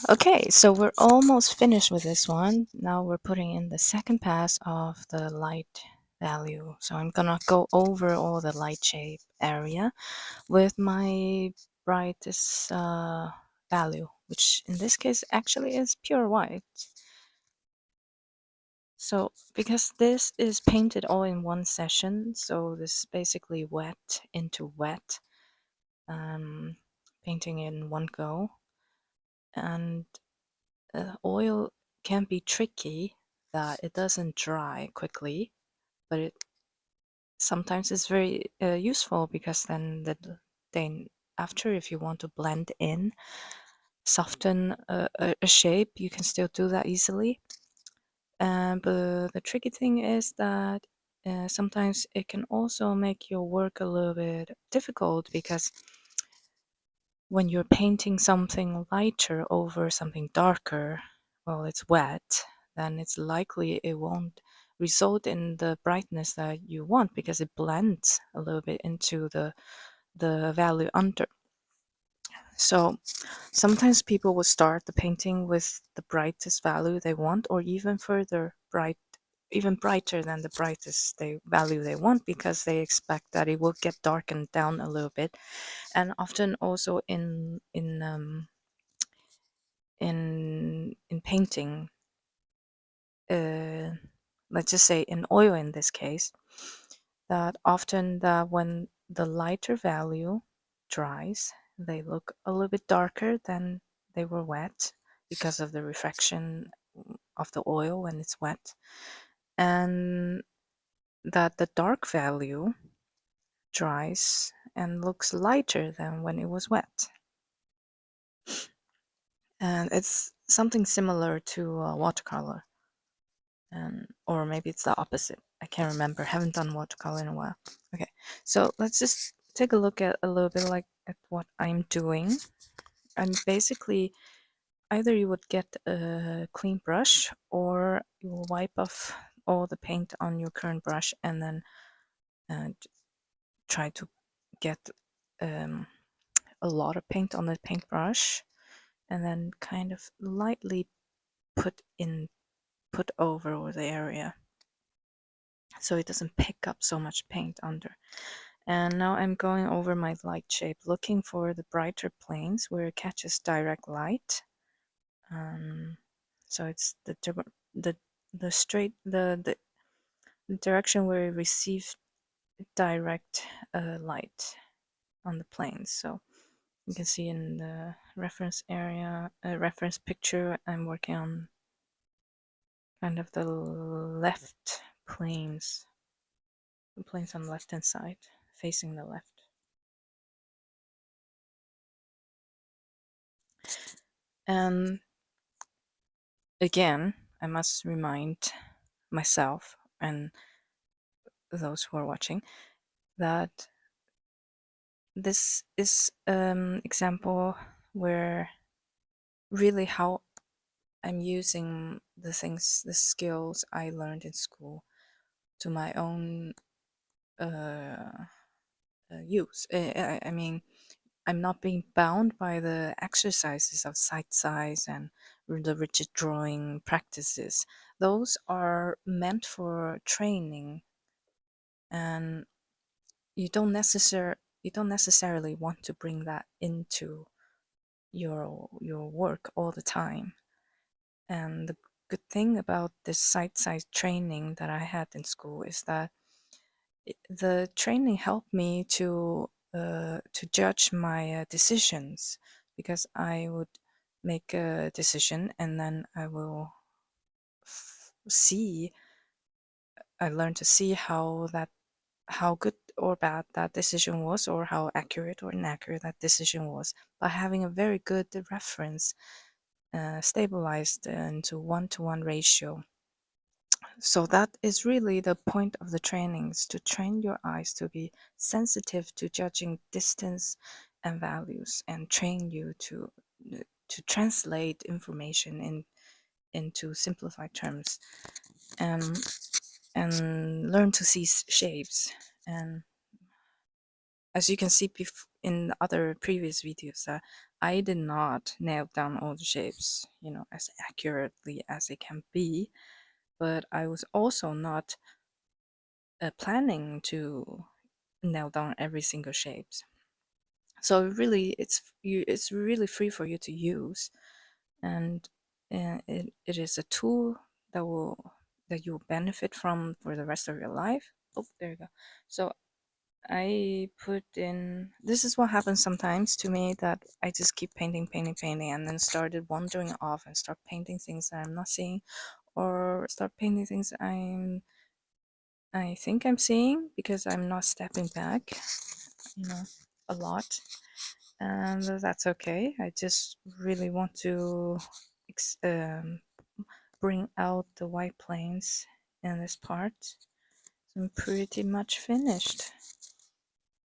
Okay, so we're almost finished with this one. Now we're putting in the second pass of the light value. So I'm gonna go over all the light shape area with my brightest value, which in this case actually is pure white. So because this is painted all in one session, so this is basically wet into wet, painting in one go. And oil can be tricky that it doesn't dry quickly, but it sometimes is very useful because then after, if you want to blend in, soften a shape, you can still do that easily. But the tricky thing is that sometimes it can also make your work a little bit difficult because when you're painting something lighter over something darker, well, it's wet, then it's likely it won't result in the brightness that you want because it blends a little bit into the value under. So sometimes people will start the painting with the brightest value they want, or even further even brighter than the brightest value they want, because they expect that it will get darkened down a little bit. And often also in painting, uh, let's just say in oil in this case, that often when the lighter value dries, they look a little bit darker than they were wet because of the refraction of the oil when it's wet, and that the dark value dries and looks lighter than when it was wet. And it's something similar to watercolor, and or maybe it's the opposite. I can't remember. Haven't done watercolor in a while. Okay, so let's just take a look at a little bit like at what I'm doing. And basically, either you would get a clean brush, or you will wipe off all the paint on your current brush and then uh, try to get um, a lot of paint on the paintbrush, and then kind of lightly put over the area so it doesn't pick up so much paint under. And now I'm going over my light shape, looking for the brighter planes where it catches direct light. So it's the straight the direction where it receives direct light on the planes. So you can see in the reference area, reference picture, I'm working on kind of the left planes, the planes on the left hand side, facing the left. And again, I must remind myself and those who are watching that this is an example where really how I'm using the skills I learned in school to my own use. I mean, I'm not being bound by the exercises of sight size and the rigid drawing practices. Those are meant for training, and you don't necessarily want to bring that into your work all the time. And the good thing about this sight size training that I had in school is that the training helped me to judge my decisions, because I would make a decision and then see I learned to see how good or bad that decision was, or how accurate or inaccurate that decision was, by having a very good reference, stabilized into 1-to-1 ratio. So that is really the point of the trainings, to train your eyes to be sensitive to judging distance and values, and train you to translate information into simplified terms, and learn to see shapes. And as you can see in other previous videos, that I did not nail down all the shapes, as accurately as it can be, but I was also not planning to nail down every single shapes. So really, it's really free for you to use, and it is a tool that you will benefit from for the rest of your life. Oh, there you go. So I put in, this is what happens sometimes to me, that I just keep painting, painting, painting, and then started wandering off and start painting things that I'm not seeing, or start painting things I think I'm seeing because I'm not stepping back, a lot. And that's okay. I just really want to bring out the white planes in this part. So I'm pretty much finished.